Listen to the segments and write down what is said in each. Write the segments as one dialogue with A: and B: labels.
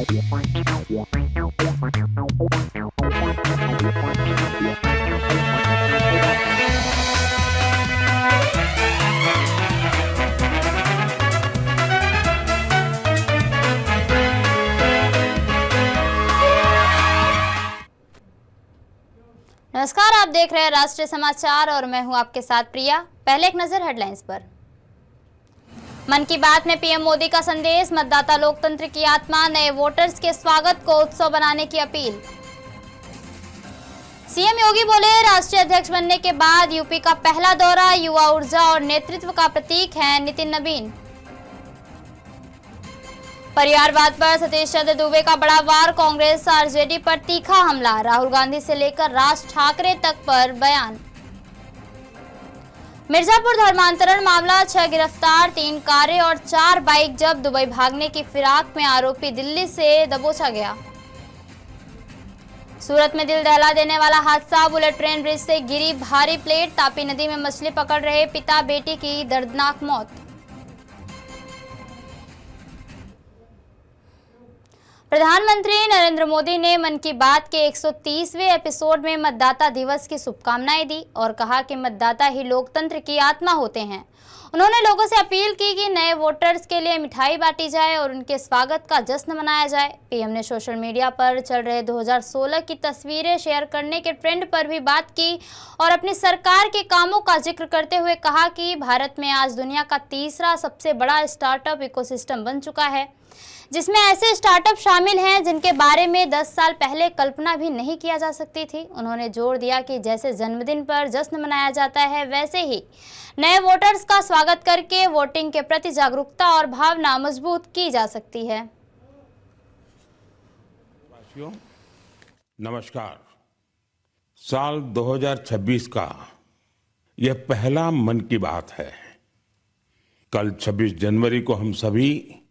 A: नमस्कार, आप देख रहे हैं राष्ट्रीय समाचार और मैं हूं आपके साथ प्रिया। पहले एक नजर हेडलाइंस पर। मन की बात में पीएम मोदी का संदेश, मतदाता लोकतंत्र की आत्मा, नए वोटर्स के स्वागत को उत्सव बनाने की अपील। सीएम योगी बोले, राष्ट्रीय अध्यक्ष बनने के बाद यूपी का पहला दौरा, युवा ऊर्जा और नेतृत्व का प्रतीक है नितिन नवीन। परिवारवाद पर सतीश चंद्र दुबे का बड़ा वार, कांग्रेस आरजेडी पर तीखा हमला, राहुल गांधी से लेकर राज ठाकरे तक पर बयान। मिर्जापुर धर्मांतरण मामला, 6 गिरफ्तार, 3 कारें और 4 बाइक जब्त, दुबई भागने की फिराक में आरोपी दिल्ली से दबोचा गया। सूरत में दिल दहला देने वाला हादसा, बुलेट ट्रेन ब्रिज से गिरी भारी प्लेट, तापी नदी में मछली पकड़ रहे पिता बेटी की दर्दनाक मौत। प्रधानमंत्री नरेंद्र मोदी ने मन की बात के 130वें एपिसोड में मतदाता दिवस की शुभकामनाएं दी और कहा कि मतदाता ही लोकतंत्र की आत्मा होते हैं। उन्होंने लोगों से अपील की कि नए वोटर्स के लिए मिठाई बांटी जाए और उनके स्वागत का जश्न मनाया जाए। पीएम ने सोशल मीडिया पर चल रहे 2016 की तस्वीरें शेयर करने के ट्रेंड पर भी बात की और अपनी सरकार के कामों का जिक्र करते हुए कहा कि भारत में आज दुनिया का तीसरा सबसे बड़ा स्टार्टअप इकोसिस्टम बन चुका है, जिसमें ऐसे स्टार्टअप शामिल हैं जिनके बारे में 10 साल पहले कल्पना भी नहीं किया जा सकती थी। उन्होंने जोर दिया कि जैसे जन्मदिन पर जश्न मनाया जाता है, वैसे ही नए वोटर्स का स्वागत करके वोटिंग के प्रति जागरूकता और भावना मजबूत की जा सकती है।
B: नमस्कार। साल 2026 का यह पहला मन की बात है। कल 26 जनवरी को हम सभी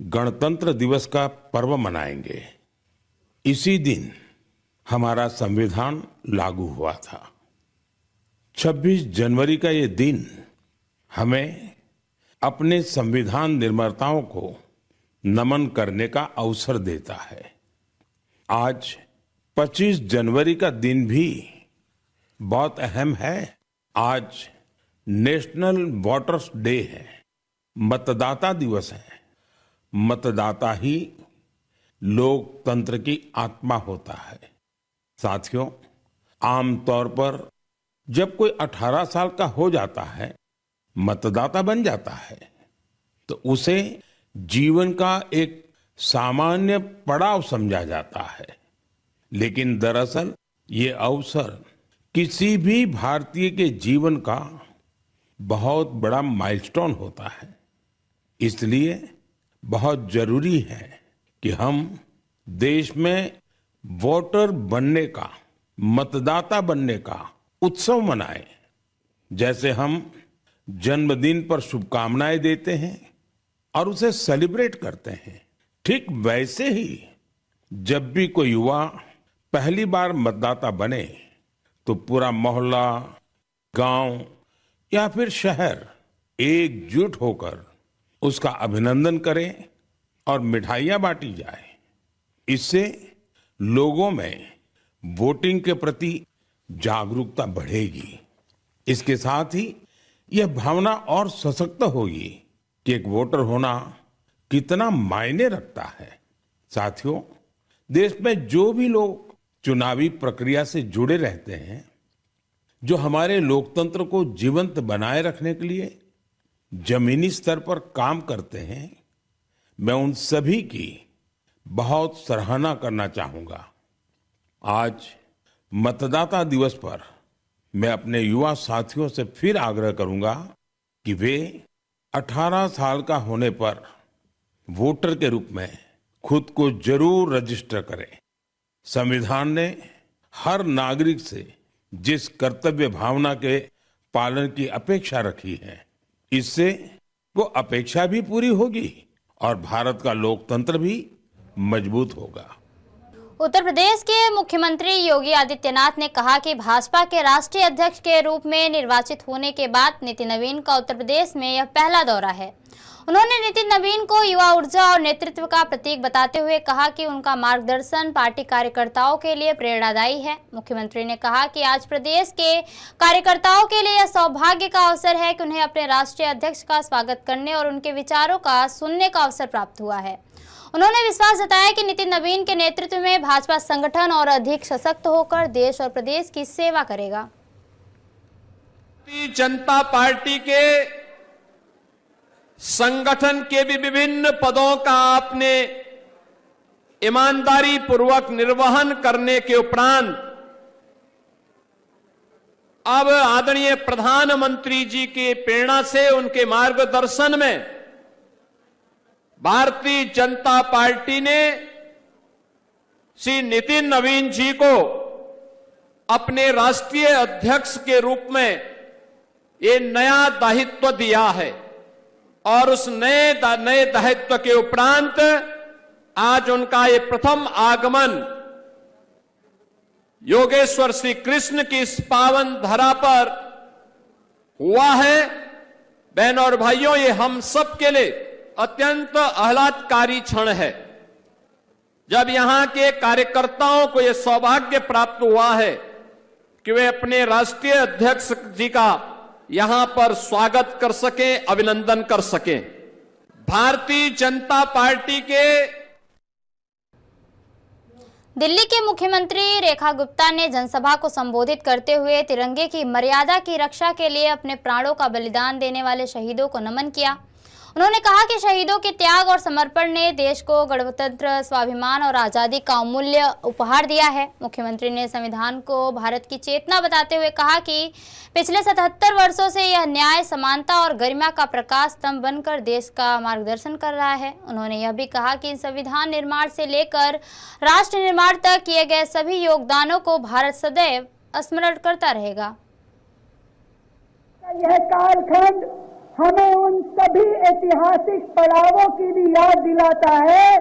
B: गणतंत्र दिवस का पर्व मनाएंगे। इसी दिन हमारा संविधान लागू हुआ था। 26 जनवरी का ये दिन हमें अपने संविधान निर्माताओं को नमन करने का अवसर देता है। आज 25 जनवरी का दिन भी बहुत अहम है। आज नेशनल वोटर्स डे है, मतदाता दिवस है। मतदाता ही लोकतंत्र की आत्मा होता है। साथियों, आमतौर पर जब कोई 18 साल का हो जाता है, मतदाता बन जाता है, तो उसे जीवन का एक सामान्य पड़ाव समझा जाता है। लेकिन दरअसल ये अवसर किसी भी भारतीय के जीवन का बहुत बड़ा माइलस्टोन होता है। इसलिए बहुत जरूरी है कि हम देश में वोटर बनने का, मतदाता बनने का उत्सव मनाएं। जैसे हम जन्मदिन पर शुभकामनाएं देते हैं और उसे सेलिब्रेट करते हैं, ठीक वैसे ही जब भी कोई युवा पहली बार मतदाता बने तो पूरा मोहल्ला, गांव या फिर शहर एकजुट होकर उसका अभिनंदन करें और मिठाइयां बांटी जाए। इससे लोगों में वोटिंग के प्रति जागरूकता बढ़ेगी। इसके साथ ही यह भावना और सशक्त होगी कि एक वोटर होना कितना मायने रखता है। साथियों, देश में जो भी लोग चुनावी प्रक्रिया से जुड़े रहते हैं, जो हमारे लोकतंत्र को जीवंत बनाए रखने के लिए जमीनी स्तर पर काम करते हैं, मैं उन सभी की बहुत सराहना करना चाहूंगा। आज मतदाता दिवस पर मैं अपने युवा साथियों से फिर आग्रह करूंगा कि वे 18 साल का होने पर वोटर के रूप में खुद को जरूर रजिस्टर करें। संविधान ने हर नागरिक से जिस कर्तव्य भावना के पालन की अपेक्षा रखी है, इससे वो अपेक्षा भी पूरी होगी और भारत का लोकतंत्र भी मजबूत होगा।
A: उत्तर प्रदेश के मुख्यमंत्री योगी आदित्यनाथ ने कहा कि भाजपा के राष्ट्रीय अध्यक्ष के रूप में निर्वाचित होने के बाद नितिन नवीन का उत्तर प्रदेश में यह पहला दौरा है। उन्होंने नितिन नवीन को युवा ऊर्जा और नेतृत्व का प्रतीक बताते हुए कहा कि उनका मार्गदर्शन पार्टी कार्यकर्ताओं के लिए प्रेरणादायी है। मुख्यमंत्री ने कहा कि आज प्रदेश के कार्यकर्ताओं के लिए यह सौभाग्य का अवसर है कि उन्हें अपने राष्ट्रीय अध्यक्ष का स्वागत करने और उनके विचारों का सुनने का अवसर प्राप्त हुआ है। उन्होंने विश्वास जताया कि नितिन नवीन के नेतृत्व में भाजपा संगठन और अधिक सशक्त होकर देश और प्रदेश की सेवा करेगा।
C: भारतीय जनता पार्टी के संगठन के भी विभिन्न पदों का आपने ईमानदारी पूर्वक निर्वहन करने के उपरांत अब आदरणीय प्रधानमंत्री जी की प्रेरणा से उनके मार्गदर्शन में भारतीय जनता पार्टी ने श्री नितिन नवीन जी को अपने राष्ट्रीय अध्यक्ष के रूप में ये नया दायित्व दिया है और उस नए दायित्व के उपरांत आज उनका ये प्रथम आगमन योगेश्वर श्री कृष्ण की इस पावन धरा पर हुआ है। बहनों और भाइयों, ये हम सब के लिए अत्यंत आह्लादकारी क्षण है जब यहां के कार्यकर्ताओं को यह सौभाग्य प्राप्त हुआ है कि वे अपने राष्ट्रीय अध्यक्ष जी का यहां पर स्वागत कर सकें, अभिनंदन कर सकें। भारतीय जनता पार्टी के
A: दिल्ली के मुख्यमंत्री रेखा गुप्ता ने जनसभा को संबोधित करते हुए तिरंगे की मर्यादा की रक्षा के लिए अपने प्राणों का बलिदान देने वाले शहीदों को नमन किया। उन्होंने कहा कि शहीदों के त्याग और समर्पण ने देश को गणतंत्र, स्वाभिमान और आजादी का अमूल्य उपहार दिया है। मुख्यमंत्री ने संविधान को भारत की चेतना बताते हुए कहा कि पिछले 77 वर्षों से यह न्याय, समानता और गरिमा का प्रकाश स्तंभ बनकर देश का मार्गदर्शन कर रहा है। उन्होंने यह भी कहा कि संविधान निर्माण से लेकर राष्ट्र निर्माण तक किए गए सभी योगदानों को भारत सदैव स्मरण करता रहेगा।
D: यह कालखंड हमें उन सभी ऐतिहासिक पड़ावों की भी याद दिलाता है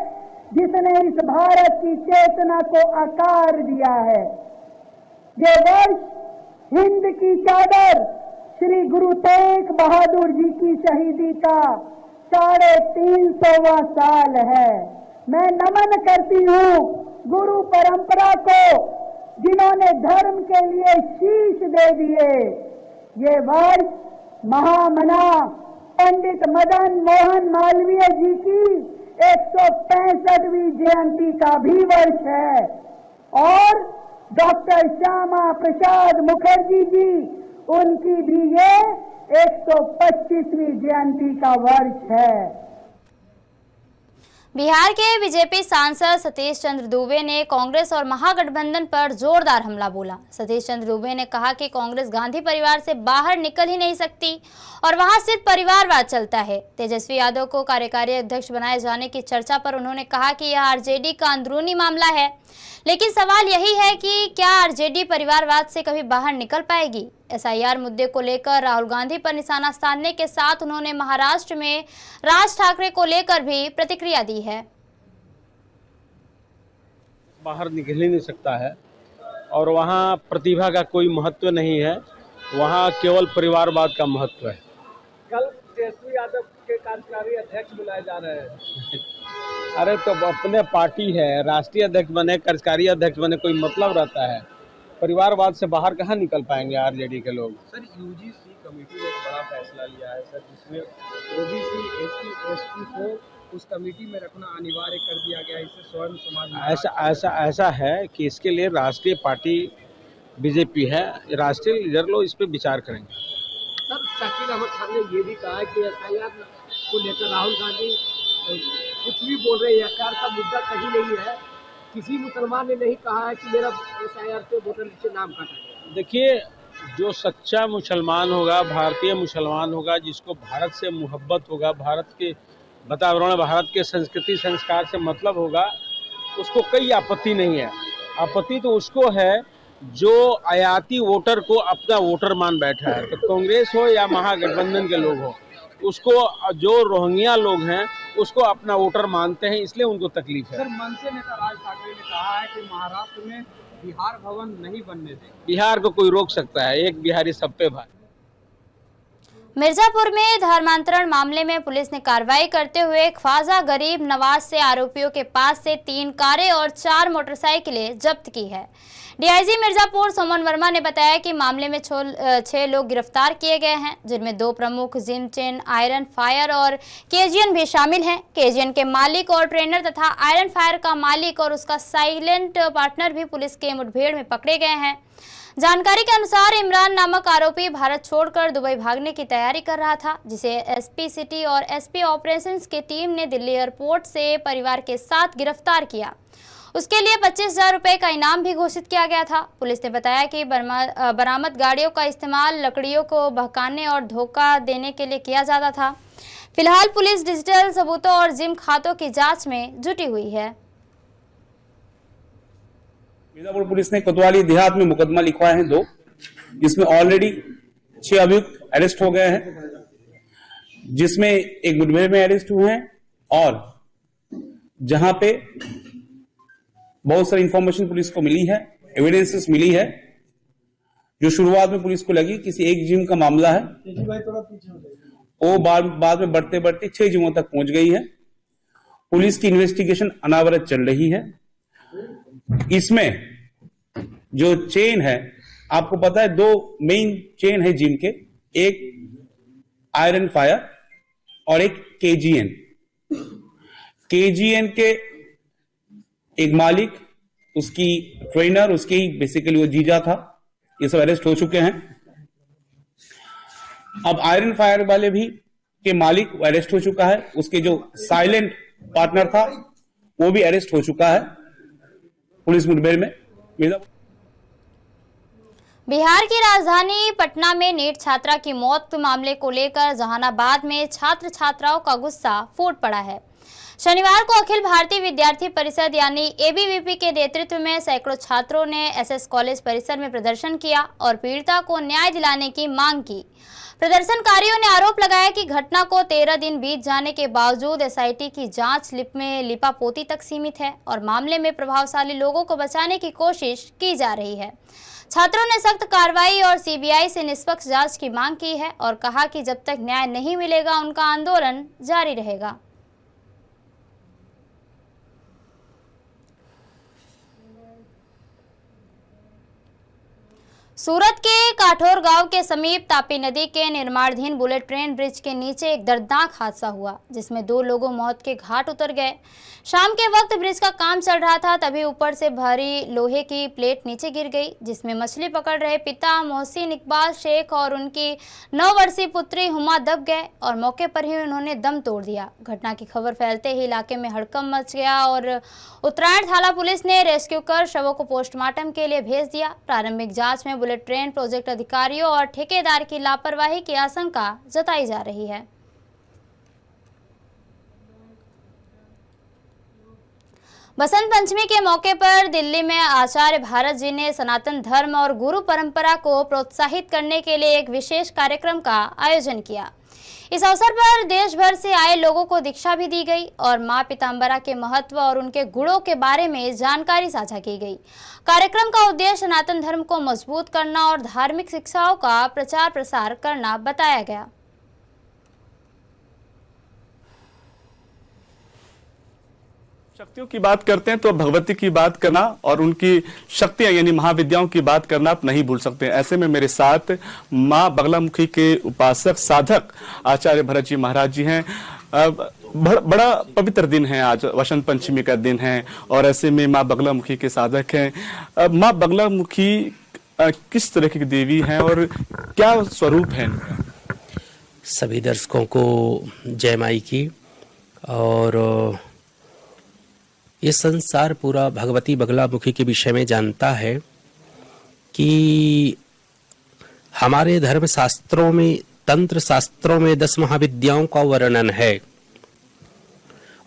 D: जिसने इस भारत की चेतना को आकार दिया है। ये वर्ष हिंद की चादर श्री गुरु तेग बहादुर जी की शहीदी का 350वां साल है। मैं नमन करती हूँ गुरु परंपरा को जिन्होंने धर्म के लिए शीश दे दिए। ये वर्ष महामना पंडित मदन मोहन मालवीय जी की 165वीं जयंती का भी वर्ष है और डॉक्टर श्यामा प्रसाद मुखर्जी जी उनकी भी ये 125वीं जयंती का वर्ष है।
A: बिहार के बीजेपी सांसद सतीश चंद्र दुबे ने कांग्रेस और महागठबंधन पर जोरदार हमला बोला। सतीश चंद्र दुबे ने कहा कि कांग्रेस गांधी परिवार से बाहर निकल ही नहीं सकती और वहां सिर्फ परिवारवाद चलता है। तेजस्वी यादव को कार्यकारी अध्यक्ष बनाए जाने की चर्चा पर उन्होंने कहा कि यह आरजेडी का अंदरूनी मामला है, लेकिन सवाल यही है कि क्या आरजेडी परिवारवाद से कभी बाहर निकल पाएगी। एसआईआर मुद्दे को लेकर राहुल गांधी पर निशाना साधने के साथ उन्होंने महाराष्ट्र में राज ठाकरे को लेकर भी प्रतिक्रिया दी है।
E: बाहर निकल ही नहीं सकता है और वहाँ प्रतिभा का कोई महत्व नहीं है, वहाँ केवल परिवारवाद का महत्व है।
F: कल तेजस्वी यादव के कार्यकारी अध्यक्ष बुलाए जा रहे हैं।
E: अरे तो अपने पार्टी है, राष्ट्रीय अध्यक्ष बने, कार्यकारी अध्यक्ष बने, कोई मतलब रहता है? परिवारवाद से बाहर कहाँ निकल पाएंगे आरजेडी के लोग।
F: सर, यूजीसी कमेटी ने एक बड़ा फैसला लिया है सर, जिसमें ओबीसी, एससी, एसटी को उस कमेटी में रखना अनिवार्य कर दिया गया है। इससे स्वर्ण समाज
E: ऐसा है कि इसके लिए राष्ट्रीय पार्टी बीजेपी है, राष्ट्रीय लीडर लोग इस पर विचार करेंगे।
F: सर, शकील अहमद खान ने ये भी कहा है कि एसआईआर को लेकर राहुल गांधी कुछ भी बोल रहे हैं, एसआईआर का मुद्दा कहीं नहीं है। किसी मुसलमान ने नहीं कहा है कि मेरा एसआईआर से वोटर लिस्ट से नाम काटा गया।
E: देखिए, जो सच्चा मुसलमान होगा, भारतीय मुसलमान होगा, जिसको भारत से मोहब्बत होगा, भारत के वातावरण, भारत के संस्कृति संस्कार से मतलब होगा, उसको कोई आपत्ति नहीं है। आपत्ति तो उसको है जो आयाती वोटर को अपना वोटर मान बैठा है। तो कांग्रेस हो या महागठबंधन के लोग हो, उसको जो रोहिंग्या लोग हैं उसको अपना वोटर मानते हैं, इसलिए उनको तकलीफ है।
F: सर, मनसे नेता राज ठाकरे ने कहा है कि महाराष्ट्र में बिहार भवन नहीं बनने देंगे।
E: बिहार को कोई रोक सकता है? एक बिहारी सब पे भाई।
A: मिर्जापुर में धर्मांतरण मामले में पुलिस ने कार्रवाई करते हुए ख्वाजा गरीब नवाज से आरोपियों के पास से 3 कारें और 4 मोटरसाइकिलें जब्त की है। डीआईजी मिर्जापुर सुमन वर्मा ने बताया कि मामले में 6 लोग गिरफ्तार किए गए हैं, जिनमें 2 प्रमुख जिम चेन, आयरन फायर और केजीएन भी शामिल हैं। केजीएन के मालिक और ट्रेनर तथा आयरन फायर का मालिक और उसका साइलेंट पार्टनर भी पुलिस के मुठभेड़ में पकड़े गए हैं। जानकारी के अनुसार इमरान नामक आरोपी भारत छोड़कर दुबई भागने की तैयारी कर रहा था, जिसे एसपी सिटी और एसपी ऑपरेशंस की टीम ने दिल्ली एयरपोर्ट से परिवार के साथ गिरफ्तार किया। उसके लिए 25,000 रुपए का इनाम भी घोषित किया गया था। पुलिस ने बताया कि बरामद गाड़ियों का इस्तेमाल लकड़ियों को बहकाने और धोखा देने के लिए किया जाता था। फिलहाल पुलिस डिजिटल सबूतों और जिम खातों की जांच में जुटी हुई है।
G: मिर्जापुर पुलिस ने कोतवाली देहात में मुकदमा लिखवाए हैं 2, जिसमें ऑलरेडी 6 अभियुक्त अरेस्ट हो गए हैं, जिसमें एक मुठभेड़ में अरेस्ट हुए हैं और जहां पे बहुत सारी इंफॉर्मेशन पुलिस को मिली है, एविडेंसेस मिली है, जो शुरुआत में पुलिस को लगी किसी एक जिम का मामला है, वो बाद में बढ़ते बढ़ते 6 जिमों तक पहुंच गई है। पुलिस की इन्वेस्टिगेशन अनावरत चल रही है। इसमें जो चेन है, आपको पता है 2 मेन चेन है जिम के, एक आयरन फायर और एक केजीएन। केजीएन के एक मालिक, उसकी ट्रेनर, उसके ही बेसिकली वो जीजा था, ये सब अरेस्ट हो चुके हैं। अब आयरन फायर वाले भी के मालिक अरेस्ट हो चुका है, उसके जो साइलेंट पार्टनर था वो भी अरेस्ट हो चुका है पुलिस मुठभेड़ में।
A: बिहार की राजधानी पटना में नीट छात्रा की मौत मामले को लेकर जहानाबाद में छात्र छात्राओं का गुस्सा फूट पड़ा है। शनिवार को अखिल भारतीय विद्यार्थी परिषद यानी एबीवीपी के नेतृत्व में सैकड़ों छात्रों ने एसएस कॉलेज परिसर में प्रदर्शन किया और पीड़िता को न्याय दिलाने की मांग की। प्रदर्शनकारियों ने आरोप लगाया कि घटना को 13 दिन बीत जाने के बावजूद एसआईटी की जांच लिपापोती तक सीमित है और मामले में प्रभावशाली लोगों को बचाने की कोशिश की जा रही है। छात्रों ने सख्त कार्रवाई और सीबीआई से निष्पक्ष जांच की मांग की है और कहा कि जब तक न्याय नहीं मिलेगा उनका आंदोलन जारी रहेगा। सूरत के काठौर गांव के समीप तापी नदी के निर्माणाधीन बुलेट ट्रेन ब्रिज के नीचे एक दर्दनाक हादसा हुआ, जिसमें 2 लोगों मौत के घाट उतर गए। शाम के वक्त ब्रिज का काम चल रहा था, तभी ऊपर से भारी लोहे की प्लेट नीचे गिर गई, जिसमें मछली पकड़ रहे पिता मोहसिन इकबाल शेख और उनकी 9 वर्षीय पुत्री हुमा दब गए और मौके पर ही उन्होंने दम तोड़ दिया। घटना की खबर फैलते ही इलाके में हड़कंप मच गया और उत्तरायण थाना पुलिस ने रेस्क्यू कर शवों को पोस्टमार्टम के लिए भेज दिया। प्रारंभिक जांच में बुलेट ट्रेन प्रोजेक्ट अधिकारियों और ठेकेदार की लापरवाही की आशंका जताई जा रही है। बसंत पंचमी के मौके पर दिल्ली में आचार्य भारत जी ने सनातन धर्म और गुरु परंपरा को प्रोत्साहित करने के लिए एक विशेष कार्यक्रम का आयोजन किया। इस अवसर पर देश भर से आए लोगों को दीक्षा भी दी गई और मां पीताम्बरा के महत्व और उनके गुणों के बारे में जानकारी साझा की गई। कार्यक्रम का उद्देश्य सनातन धर्म को मजबूत करना और धार्मिक शिक्षाओं का प्रचार प्रसार करना बताया गया।
H: शक्तियों की बात करते हैं तो भगवती की बात करना और उनकी शक्तियां यानी महाविद्याओं की बात करना आप नहीं भूल सकते। ऐसे में मेरे साथ मां बगलामुखी के उपासक साधक आचार्य भरत जी महाराज जी हैं। बड़ा पवित्र दिन है आज, वसंत पंचमी का दिन है और ऐसे में मां बगलामुखी के साधक हैं। मां बगलामुखी किस तरह की देवी हैं और क्या स्वरूप है इनका?
I: सभी दर्शकों को जय माई की। और ये संसार पूरा भगवती बगलामुखी के विषय में जानता है कि हमारे धर्म शास्त्रों में, तंत्र शास्त्रों में 10 महाविद्याओं का वर्णन है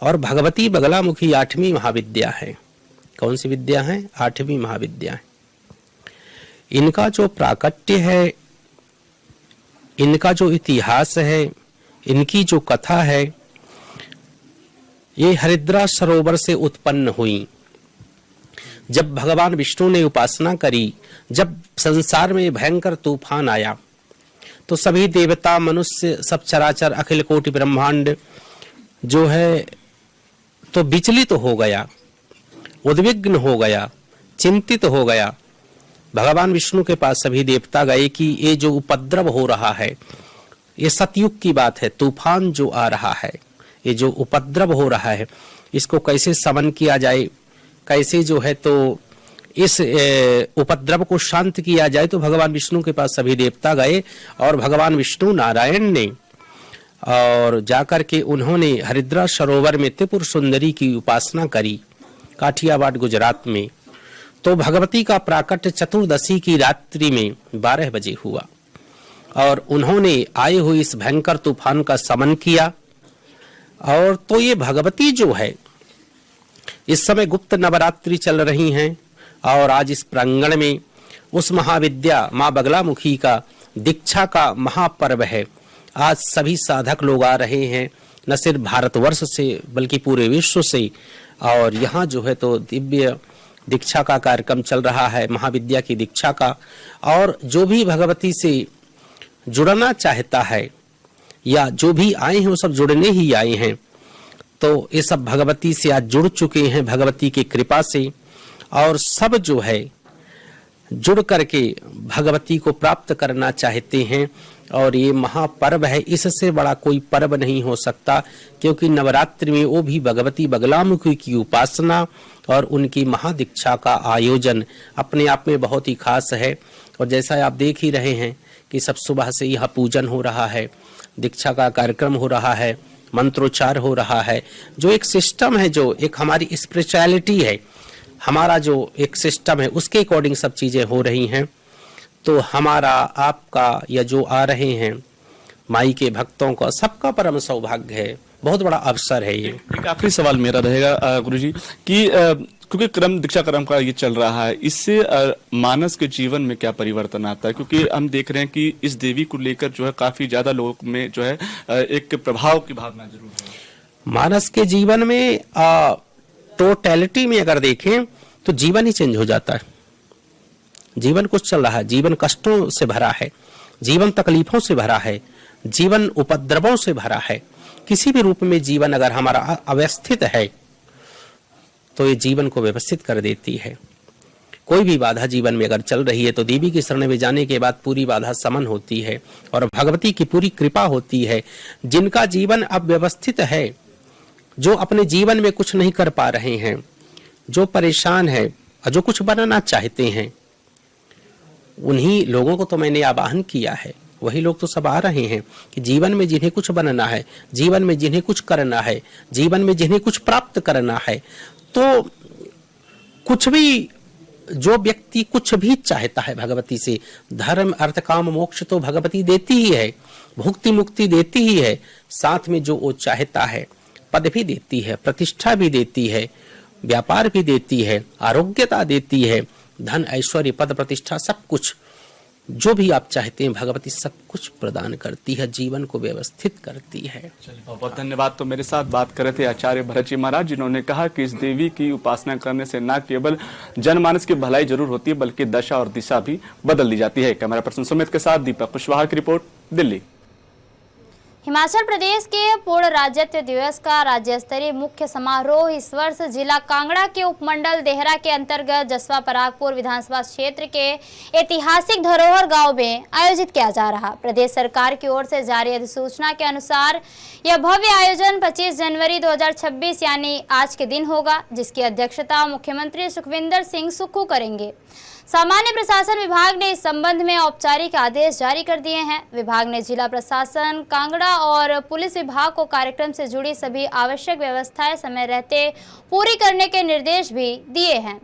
I: और भगवती बगलामुखी 8वीं महाविद्या है। कौन सी विद्या है? 8वीं महाविद्या है। इनका जो प्राकट्य है, इनका जो इतिहास है, इनकी जो कथा है, ये हरिद्रा सरोवर से उत्पन्न हुई। जब भगवान विष्णु ने उपासना करी, जब संसार में भयंकर तूफान आया, तो सभी देवता, मनुष्य, सब चराचर, अखिल कोटि ब्रह्मांड जो है तो विचलित हो गया, उद्विग्न हो गया, चिंतित हो गया। भगवान विष्णु के पास सभी देवता गए कि ये जो उपद्रव हो रहा है, ये सतयुग की बात है, तूफान जो आ रहा है, ये जो उपद्रव हो रहा है, इसको कैसे शमन किया जाए, कैसे जो है तो इस उपद्रव को शांत किया जाए। तो भगवान विष्णु के पास सभी देवता गए और भगवान विष्णु नारायण ने और जाकर के उन्होंने हरिद्रा सरोवर में त्रिपुर सुंदरी की उपासना करी, काठियावाड़ गुजरात में। तो भगवती का प्राकट्य चतुर्दशी की रात्रि में 12 बजे हुआ और उन्होंने आए हुए इस भयंकर तूफान का शमन किया। और तो ये भगवती जो है इस समय गुप्त नवरात्रि चल रही हैं और आज इस प्रांगण में उस महाविद्या माँ बगलामुखी का दीक्षा का महापर्व है। आज सभी साधक लोग आ रहे हैं, न सिर्फ भारतवर्ष से बल्कि पूरे विश्व से। और यहाँ जो है तो दिव्य दीक्षा का कार्यक्रम चल रहा है, महाविद्या की दीक्षा का। और जो भी भगवती से जुड़ना चाहता है या जो भी आए हैं वो सब जुड़ने ही आए हैं। तो ये सब भगवती से आज जुड़ चुके हैं भगवती की कृपा से, और सब जो है जुड़ करके भगवती को प्राप्त करना चाहते हैं। और ये महापर्व है, इससे बड़ा कोई पर्व नहीं हो सकता, क्योंकि नवरात्रि में वो भी भगवती बगलामुखी की उपासना और उनकी महादीक्षा का आयोजन अपने आप में बहुत ही खास है। और जैसा आप देख ही रहे हैं कि सब सुबह से यह पूजन हो रहा है, दीक्षा का कार्यक्रम हो रहा है, मंत्रोच्चार हो रहा है, जो एक सिस्टम है, जो एक हमारी स्पिरिचुअलिटी है, हमारा जो एक सिस्टम है, उसके अकॉर्डिंग सब चीजें हो रही हैं। तो हमारा, आपका या जो आ रहे हैं माई के भक्तों का, सबका परम सौभाग्य है, बहुत बड़ा अवसर है ये।
H: एक आखिरी सवाल मेरा रहेगा गुरुजी कि क्योंकि क्रम दीक्षा क्रम का ये चल रहा है, इससे मानस के जीवन में क्या परिवर्तन आता है? क्योंकि हम देख रहे हैं कि इस देवी को लेकर जो है काफी ज्यादा लोगों में जो है एक प्रभाव की भावना जरूर है।
I: मानस के जीवन में टोटलिटी में अगर देखें तो जीवन ही चेंज हो जाता है। जीवन कुछ चल रहा है, जीवन कष्टों से भरा है, जीवन तकलीफों से भरा है, जीवन उपद्रवों से भरा है। किसी भी रूप में जीवन अगर हमारा अव्यवस्थित है तो ये जीवन को व्यवस्थित कर देती है। कोई भी बाधा जीवन में अगर चल रही है तो देवी की शरण में जाने के बाद पूरी बाधा समन होती है और भगवती की पूरी कृपा होती है। जिनका जीवन अब व्यवस्थित है, जो अपने जीवन में कुछ नहीं कर पा रहे हैं, जो परेशान है और जो कुछ बनाना चाहते हैं, उन्हीं लोगों को तो मैंने आवाहन किया है। वही लोग तो सब आ रहे हैं कि जीवन में जिन्हें कुछ बनना है, जीवन में जिन्हें कुछ करना है, जीवन में जिन्हें कुछ प्राप्त करना है, तो कुछ भी, जो व्यक्ति कुछ भी चाहता है भगवती से, धर्म अर्थ काम मोक्ष तो भगवती देती ही है, भुक्ति मुक्ति देती ही है, साथ में जो वो चाहता है पद भी देती है, प्रतिष्ठा भी देती है, व्यापार भी देती है, आरोग्यता देती है, धन ऐश्वर्य पद प्रतिष्ठा सब कुछ जो भी आप चाहते हैं भगवती सब कुछ प्रदान करती है, जीवन को व्यवस्थित करती है।
H: बहुत बहुत धन्यवाद। तो मेरे साथ बात कर रहे थे आचार्य भरत जी महाराज, जिन्होंने कहा कि इस देवी की उपासना करने से न केवल जनमानस की भलाई जरूर होती है बल्कि दशा और दिशा भी बदल दी जाती है। कैमरा पर्सन सुमित के साथ दीपक कुशवाहा की रिपोर्ट, दिल्ली।
A: हिमाचल प्रदेश के पूर्ण राज्यत्व दिवस का राज्य स्तरीय मुख्य समारोह इस वर्ष जिला कांगड़ा के उपमंडल देहरा के अंतर्गत जसवा परागपुर विधानसभा क्षेत्र के ऐतिहासिक धरोहर गांव में आयोजित किया जा रहा। प्रदेश सरकार की ओर से जारी अधिसूचना के अनुसार यह भव्य आयोजन 25 जनवरी 2026 यानी आज के दिन होगा, जिसकी अध्यक्षता मुख्यमंत्री सुखविंदर सिंह सुक्खू करेंगे। सामान्य प्रशासन विभाग ने इस संबंध में औपचारिक आदेश जारी कर दिए हैं। विभाग ने जिला प्रशासन, कांगड़ा और पुलिस विभाग को कार्यक्रम से जुड़ी सभी आवश्यक व्यवस्थाएं समय रहते पूरी करने के निर्देश भी दिए हैं।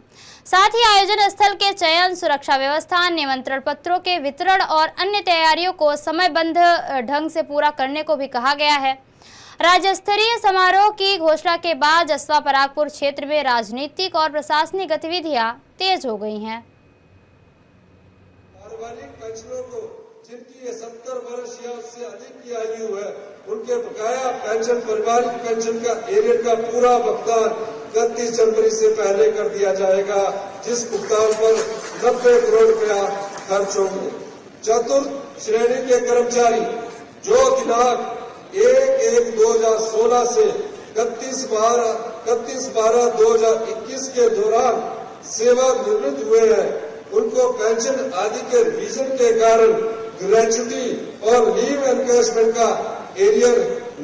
A: साथ ही आयोजन स्थल के चयन, सुरक्षा व्यवस्था, निमंत्रण पत्रों के वितरण और अन्य तैयारियों को समयबद्ध ढंग से पूरा करने को भी कहा गया है। राज्य स्तरीय समारोह की घोषणा के बाद जसवा परागपुर क्षेत्र में राजनीतिक और प्रशासनिक गतिविधियां तेज हो गई हैं।
J: पारिवारिक पेंशनरों को जिनकी 70 वर्ष या उससे अधिक की आयु है, उनके बकाया पेंशन, पारिवारिक पेंशन का एरियर का पूरा भुगतान 31 जनवरी से पहले कर दिया जाएगा, जिस भुगतान पर 90 करोड़ रुपया खर्च होंगे। श्रेणी के कर्मचारी जो दिनांक 1/1/2016 से 31/12/2021 के दौरान सेवानिवृत्त हुए हैं, उनको पेंशन आदि के रिवीजन के कारण ग्रेच्युटी और लीव एनकैशमेंट का एरियर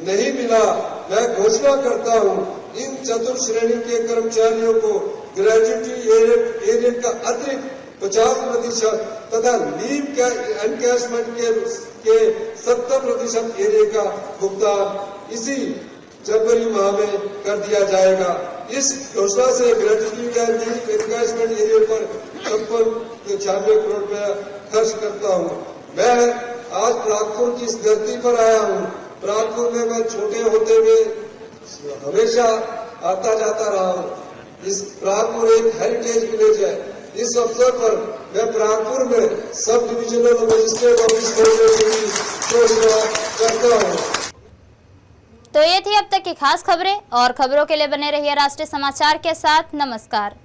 J: नहीं मिला। मैं घोषणा करता हूं, इन चतुर्थ श्रेणी के कर्मचारियों को ग्रेच्युटी एरियर का अतिरिक्त 50% तथा लीव एनकैशमेंट के 70% एरिया का भुगतान इसी जनवरी माह में कर दिया जाएगा। इस घोषणा से ग्रेच्युटी का एनकैशमेंट एरिया पर 96 करोड़ रुपया खर्च करता हूं। मैं आज प्रागपुर की इस धरती पर आया हूं। प्रागपुर में मैं छोटे होते हुए हमेशा आता जाता रहा हूं। इस प्रागपुर एक हेरिटेज विलेज है। इस अवसर पर मैं प्रागपुर में सब डिविजनल मजिस्ट्रेट ऑफिस खोलने की घोषणा करता हूं।
A: तो ये थी अब तक की खास खबरें, और खबरों के लिए बने रहिए राष्ट्रीय समाचार के साथ। नमस्कार।